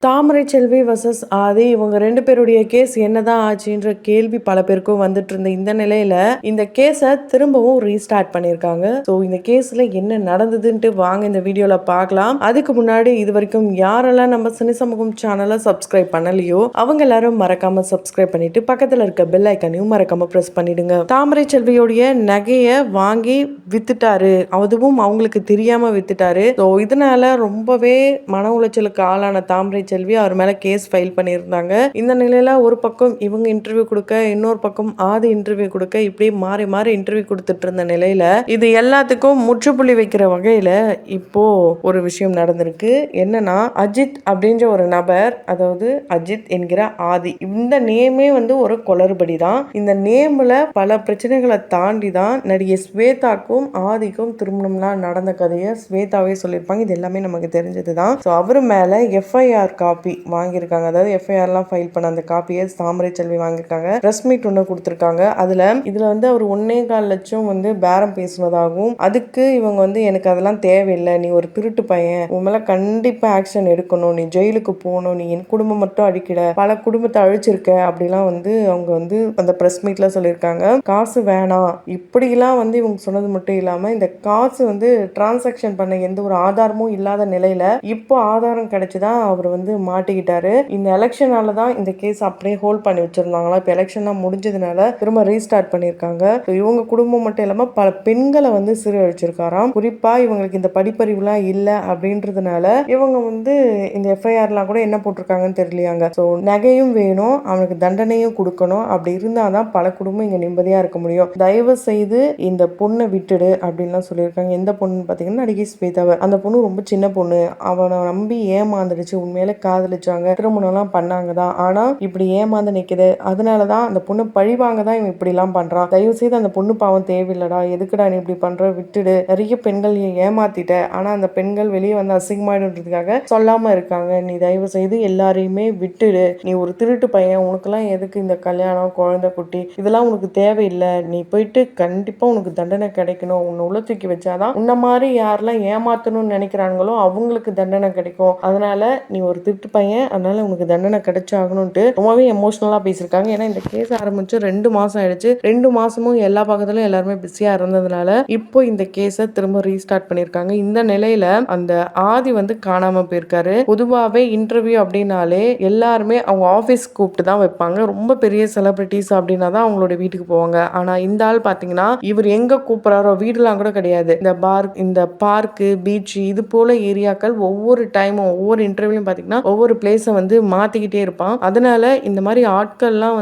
தாமரை செல்வி versus ஆதி இவங்க 2 பேருடைய case என்னதான் ஆச்சுன்ற கேள்வி பல பேருக்கும் வந்துட்டு இருந்த இந்த நிலையில இந்த கேஸை திரும்பவும் ரீஸ்டார்ட் பண்ணியிருக்காங்க. ஸோ இந்த கேஸ்ல என்ன நடந்ததுன்ட்டு வாங்க இந்த வீடியோல பார்க்கலாம். அதுக்கு முன்னாடி இது வரைக்கும் யாரெல்லாம் நம்ம சினி சமூகம் சேனலை சப்ஸ்கிரைப் பண்ணலையோ அவங்க எல்லாரும் மறக்காம சப்ஸ்கிரைப் பண்ணிட்டு பக்கத்துல இருக்க பெல் ஐக்கனையும் மறக்காம பிரஸ் பண்ணிடுங்க. தாமரை செல்வியோடைய நகையை வாங்கி வித்துட்டாரு, அதுவும் அவங்களுக்கு தெரியாம வித்துட்டாரு. ஸோ இதனால ரொம்பவே மன உளைச்சலுக்கு ஆளான தாமரை செல்வி அவர் மேல கேஸ் ஃபைல் பண்ணியிருந்தாங்க. இந்த நிலையில ஒரு பக்கம் இவங்க இன்டர்வியூ கொடுக்க, இன்னொரு பக்கம் ஆதி இன்டர்வியூ கொடுக்க, இப்படி மாறி மாறி இன்டர்வியூ கொடுத்துட்டு இருந்த நிலையில இது எல்லாத்துக்கும் முற்றுப்புள்ளி வைக்கிற வகையில இப்போ ஒரு விஷயம் நடந்திருக்கு. என்னன்னா, அஜித் அப்படின்ற ஒரு நபர், அதாவது அஜித் என்கிற ஆதி, இந்த நேமே ஒரு குளறுபடி தான். இந்த நேம்ல பல பிரச்சனைகளை தாண்டி தான் நடிகை ஸ்வேதாக்கும் ஆதிக்கும் திருமணம்லாம் நடந்த கதையை ஸ்வேதாவே சொல்லியிருப்பாங்க. இது எல்லாமே நமக்கு தெரிஞ்சதுதான். ஸோ அவர் மேல எஃப்ஐஆர் காப்பி வாங்கியிருக்காங்க. அதாவது எஃப்ஐஆர்லாம் ஃபைல் பண்ண அந்த காப்பியை தாமரை செல்வி வாங்கியிருக்காங்க. பிரஸ் மீட் ஒன்று கொடுத்துருக்காங்க. இதுல அவர் 1.25 லட்சம் பேரம் பேசுனதாகவும், அதுக்கு இவங்க எனக்கு அதெல்லாம் தேவையில்லை, நீ ஒரு திருட்டு பையன், உன் மேல கண்டிப்பா ஆக்ஷன் எடுக்கணும், நீ ஜெயிலுக்கு போகணும், நீ என் குடும்பம் மட்டும் அழிக்கல, பல குடும்பத்தை அழிச்சிருக்க அப்படிலாம் அவங்க அந்த பிரஸ் மீட்ல சொல்லியிருக்காங்க. காசு வேணாம் இப்படிலாம் இவங்க சொன்னது மட்டும் இல்லாம, இந்த காசு டிரான்சாக்ஷன் பண்ண எந்த ஒரு ஆதாரமும் இல்லாத நிலையில இப்போ ஆதாரம் கிடைச்சுதான் அவர் மாட்டிக்கிட்டாரு. இந்த எலெக்ஷனால தான் இந்த கேஸ் அப்படியே ஹோல்ட் பண்ணி வச்சிருந்தாங்களா. இப்போ எலெக்ஷன்லாம் முடிஞ்சதுனால திரும்ப ரீஸ்டார்ட் பண்ணியிருக்காங்க. இவங்க குடும்பம் மட்டும் இல்லாம பல பெண்களை சீரழிச்சிருக்காராம். குறிப்பா இவங்களுக்கு இந்த படிப்பறிவுலாம் இல்லை அப்படின்றதுனால இவங்க இந்த எஃப்ஐஆர்லாம் கூட என்ன போட்டிருக்காங்கன்னு தெரியலையாங்க. ஸோ நகையும் வேணும், அவனுக்கு தண்டனையும் கொடுக்கணும், அப்படி இருந்தாதான் பல குடும்பம் இங்க நிம்மதியா இருக்க முடியும், தயவு செய்து இந்த பொண்ணை விட்டுடு அப்படின்லாம் சொல்லியிருக்காங்க. எந்த பொண்ணு பார்த்தீங்கன்னா நடிகை ஸ்வேதாவை. அந்த பொண்ணு ரொம்ப சின்ன பொண்ணு, அவனை நம்பி ஏமாந்துடுச்சு, உண்மையில காதலிச்சாங்க, திருமணம்லாம் பண்ணாங்க தான். ஆனா இப்படி ஏமாந்து நிக்குது, அதனாலதான் அந்த பொண்ணு பழிவாங்க தான் இவன் இப்படி எல்லாம் பண்றான், தயவு செய்து அந்த பொண்ணு பாவம் தேவையில்லடா, எதுக்குடா நீ இப்படி பண்ற, விட்டுடு, நிறைய பெண்கள் ஏமாத்திட்ட, ஆனா அந்த பெண்கள் வெளியே வந்து அசிங்கமாயிடுன்றதுக்காக சொல்லாம இருக்காங்க, நீ தயவு செய்து எல்லாரையுமே விட்டுடு, நீ ஒரு திருட்டு பையன், உனக்கெல்லாம் எதுக்கு இந்த கல்யாணம், குழந்தை குட்டி, இதெல்லாம் உனக்கு தேவையில்லை, நீ போயிட்டு கண்டிப்பா உனக்கு தண்டனை கிடைக்கணும், உன்னை உள்ள தூக்கி வச்சாதான் உன்ன மாதிரி யாரெல்லாம் ஏமாத்தணும்னு நினைக்கிறாங்களோ அவங்களுக்கு தண்டனை கிடைக்கும், அதனால நீ ஒரு திருட்டு பையன், அதனால உனக்கு தண்டனை கிடைச்சாகணும்ட்டு ரொம்பவே எமோஷனலா பேசியிருக்காங்க. ஏன்னா இந்த கேஸ் ஆரம்பிச்சு 2 மாசம் ஆயிடுச்சு. 2 மாசமும் எல்லா பக்கத்துலயும் எல்லாருமே பிஸியா இருந்ததுனால இப்போ இந்த கேஸை திரும்ப ரீஸ்டார்ட் பண்ணியிருக்காங்க. இந்த நிலையில அந்த ஆதி காணாம போயிருக்காரு. பொதுவாகவே இன்டர்வியூ அப்படின்னாலே எல்லாருமே அவங்க ஆஃபீஸ் கூப்பிட்டு தான் வைப்பாங்க. ரொம்ப பெரிய செலிபிரிட்டிஸ் அப்படின்னா தான் அவங்களோட வீட்டுக்கு போவாங்க. ஆனா இந்த ஆள் பாத்தீங்கன்னா இவர் எங்க கூப்பிடுறாரோ, வீடுலாம் கூட கிடையாது, இந்த பார்க்கு, பீச், இது போல ஏரியாக்கள் ஒவ்வொரு டைமும் ஒவ்வொரு இன்டர்வியூலையும் பாத்தீங்கன்னா ஒவ்வொரு பிளேஸை மாத்திக்கிட்டே இருப்பான். அதனால இந்த மாதிரி ஆட்கள்லாம்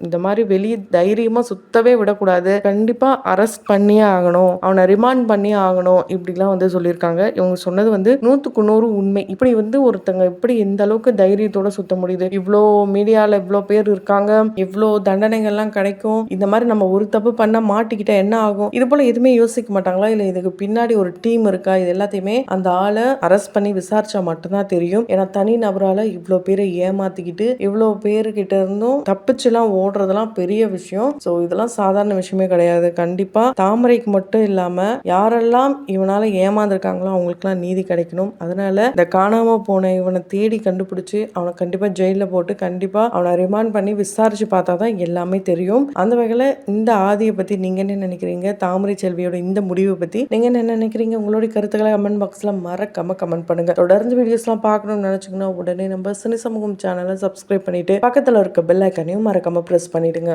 இந்த மாதிரி வெளியே தைரியமா சுத்தவே விடக்கூடாது, கண்டிப்பா அரெஸ்ட் பண்ணியே ஆகணும், அவனை ரிமாண்ட் பண்ணியே ஆகணும், இப்படிலாம் சொல்லியிருக்காங்க. இவங்க சொன்னது 100க்கு 100 உண்மை. இப்படி ஒருத்தங்க இப்படி எந்த அளவுக்கு தைரியத்தோட சுத்த முடியுது, இவ்வளோ மீடியால இவ்வளோ பேர் இருக்காங்க, இவ்வளோ தண்டனைகள்லாம் கிடைக்கும், இந்த மாதிரி நம்ம ஒரு தப்பு பண்ண மாட்டிக்கிட்ட என்ன ஆகும், இது போல எதுவுமே யோசிக்க மாட்டாங்களா, இல்லை இதுக்கு பின்னாடி ஒரு டீம் இருக்கா, இது எல்லாத்தையுமே அந்த ஆளை அரெஸ்ட் பண்ணி விசாரிச்சா மட்டும்தான் தெரியும். ஏன்னா தனி நபரால இவ்வளோ பேரை ஏமாத்திக்கிட்டு இவ்வளோ பேருக்கிட்ட இருந்தும் தப்பிச்சுலாம் ஓடுறதெல்லாம் பெரிய விஷயம். ஸோ இதெல்லாம் சாதாரண விஷயமே கிடையாது. கண்டிப்பா தாமரைக்கு மட்டும் இல்லாம யாரெல்லாம் இவனால ஏமாந்துருக்காங்களோ அவங்களுக்குலாம் நீதி கிடைக்கணும். அதனால இந்த காணாம போன இவனை தேடி கண்டுபிடிச்சு அவனை கண்டிப்பா ஜெயில போட்டு கண்டிப்பா அவனை ரிமாண்ட் பண்ணி விசாரிச்சு பார்த்தாதான் எல்லாமே தெரியும். அந்த வகையில இந்த ஆதியை பத்தி நீங்க என்ன நினைக்கிறீங்க, தாமரை செல்வியோட இந்த முடிவை பத்தி நீங்க என்ன நினைக்கிறீங்க, உங்களுடைய கருத்துக்களை கமெண்ட் பாக்ஸ்ல மறக்காம கமெண்ட் பண்ணுங்க. தொடர்ந்து வீடியோஸ்லாம் பார்க்கணும்னு நினைச்சீங்கன்னா உடனே நம்ம சினி சமூகம் சேனலை சப்ஸ்கிரைப் பண்ணிட்டு பக்கத்துல இருக்க பெல் ஐக்கானையும் மறக்காம பிரஸ் பண்ணிடுங்க.